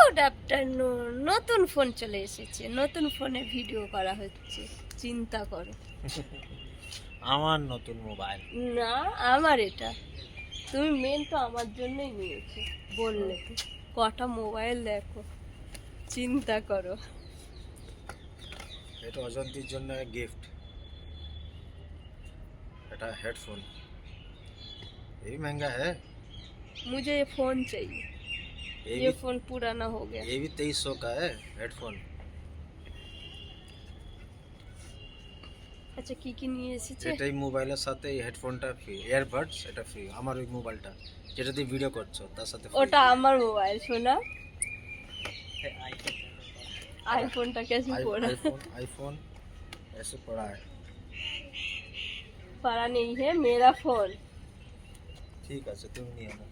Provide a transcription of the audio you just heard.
Good afternoon. নতুন phone চলে এসেছে, নতুন ফোনে ভিডিও করা হচ্ছে, চিন্তা করো। আমার নতুন মোবাইল। না, আমার এটা। তুমি মেন তো আমার জন্যই নিয়েছো বললে। কটা মোবাইল দেখো, চিন্তা করো। এটা অজন্তির জন্য गिफ्ट। এটা हेडफोन ये भी महंगा है। मुझे ये फोन चाहिए, ये फोन पुराना हो गया। ये भी 2300 का है हेडफोन। আচ্ছা, কি কি নিয়ে এসেছে? এটাই মোবাইলের সাথে এই হেডফোনটা ফ্রি, এয়ারবাডস এটা ফ্রি। আমার ওই মোবাইলটা যেটা দিয়ে ভিডিও করছো তার সাথে free। ওটা আমার মোবাইল সোনা। आईफोन कैसे पड़ा? आईफोन ऐसे पड़ा है। पड़ा नहीं है मेरा फोन। ঠিক আছে তুমি নিয়ে নাও।